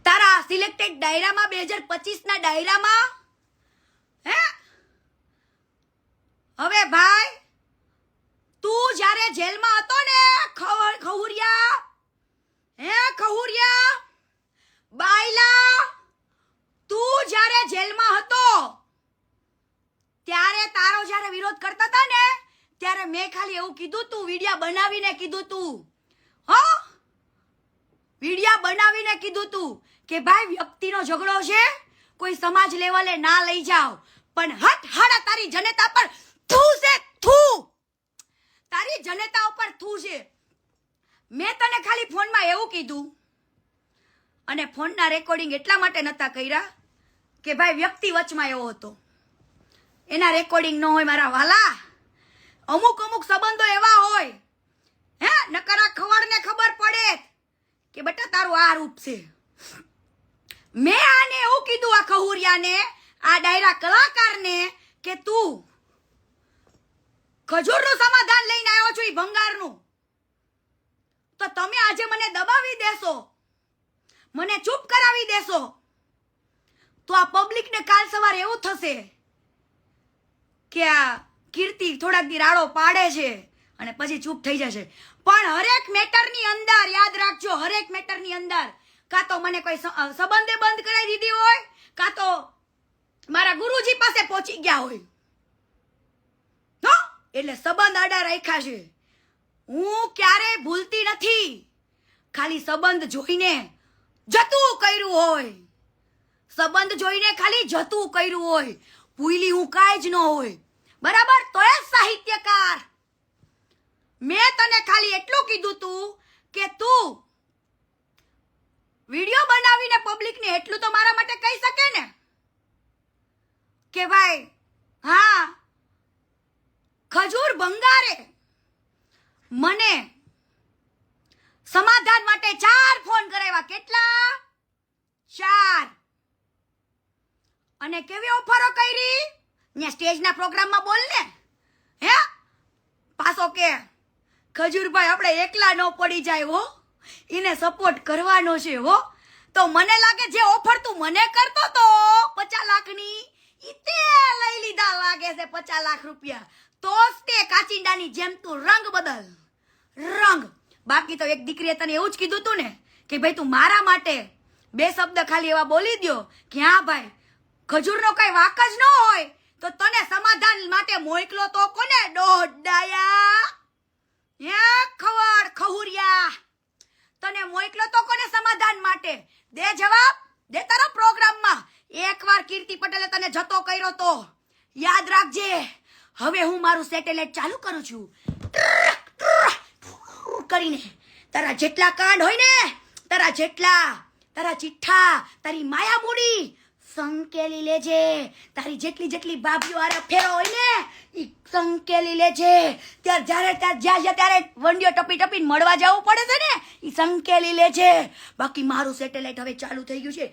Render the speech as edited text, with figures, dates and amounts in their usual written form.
તારા સિલેક્ટેડ ડાયરામાં 2025 ના ડાયરામાં હે હવે ભાઈ તું જ્યારે જેલમાં હતો ને ખહુરિયા ખહુરિયા બાયલા તું જ્યારે જેલમાં હતો ત્યારે તારો જ્યારે વિરોધ કરતા હતા ને ત્યારે મેં ખાલી એવું કીધું તું વિડિયા બનાવીને કીધું તું હો વિડિયા બનાવીને કીધું તું કે ભાઈ વ્યક્તિનો ઝઘડો છે કોઈ સમાજ લેવલે ના લઈ જાઓ પણ હટ હાડા તારી જનતા પર થૂ છે થૂ તારી જનતા ઉપર થૂ છે મેં તને ખાલી ફોનમાં એવું કીધું અને ફોનના રેકોર્ડિંગ એટલા માટે નતા કર્યા કે ભાઈ વ્યક્તિ વચમાં એવો હતો એના રેકોર્ડિંગ ન હોય મારા વાલા અમુક સંબંધો એવા હોય હે નકરા ખવડને ખબર પડે કે બેટા તારું આ રૂપ છે મેં આને એવું કીધું આ ખહુરિયાને આ ડાયરા કલાકારને કે તું ખજૂરનું સમાધાન લઈને આવ્યો છો ઈ ભંગારનું તો તમે આજે મને દબાવી દેશો મને ચૂપ કરાવી દેશો તો આ પબ્લિકને કાલ સવારે એવું થશે કે આ કીર્તિ થોડાક દી રાડો પાડે છે અને પછી ચૂપ થઈ જશે પણ હરેક મેટરની અંદર યાદ રાખજો હરેક મેટરની અંદર કાં તો મને કોઈ સંબંધે બંધ કરાવી દીધી હોય કાં તો મારા ગુરુજી પાસે પહોંચી ગયા હોય હો એટલે સંબંધ આડા રાખ્યા છે હું ક્યારે ભૂલતી નથી ખાલી સંબંધ જોઈને જતું કર્યું હોય સંબંધ જોઈને ખાલી જતું કર્યું હોય ભૂલી હું કાંઈ જ ન હોય બરાબર તો એ સાહિત્યકાર મેં તને ખાલી એટલું કીધું તું કે તું વિડિયો બનાવીને પબ્લિકને એટલું તો મારા માટે કહી શકે ને કે ભાઈ હા ખજૂર ભંગારે મને સમાધાન માટે 4 ફોન કરાવ્યા કેટલા 4 અને કેવી ઓફરો કરી ને સ્ટેજના પ્રોગ્રામમાં બોલ ને હે પાછો કે ખજૂરભાઈ આપણે એકલા ન પડી જાય હો એને સપોર્ટ કરવાનો છે હો તો મને લાગે જે ઓફર તું મને કરતો તો 50 લાખની ઈ તે લઈ લીધા લાગે છે 50 લાખ રૂપિયા તો તે કાચિંડાની જેમ તું રંગ બદલ રંગ બાકી તો એક દીકરીએ તને એવું જ કીધું તું ને કે ભાઈ તું મારા માટે 2 શબ્દ ખાલી એવા બોલી દ્યો કે હા ભાઈ ખજૂરનો કઈ વાક જ ન હોય તો તને સમાધાન માટે મોકલો તો કોને દોડાયા હે ખવડ ખહુરિયા તને મોકલો તો કોને સમાધાન માટે દે જવાબ દે તારા પ્રોગ્રામમાં એકવાર કીર્તિ પટેલે તને જતો કર્યો તો યાદ રાખજે હવે હું મારું સેટેલાઇટ ચાલુ કરું છું કરીને તારા જેટલા કાંડ હોય ને તારા ચિઠ્ઠા તારી માયા મૂડી સંકેલી લેજે તારી જેટલી ભાભીઓ આરે ફેરો હોય ને ઈ સંકેલી લેજે ત્યારે વંડીઓ ટપીને મળવા જવું પડે છે ને ઈ સંકેલી લેજે બાકી મારું સેટેલાઇટ હવે ચાલુ થઈ ગયું છે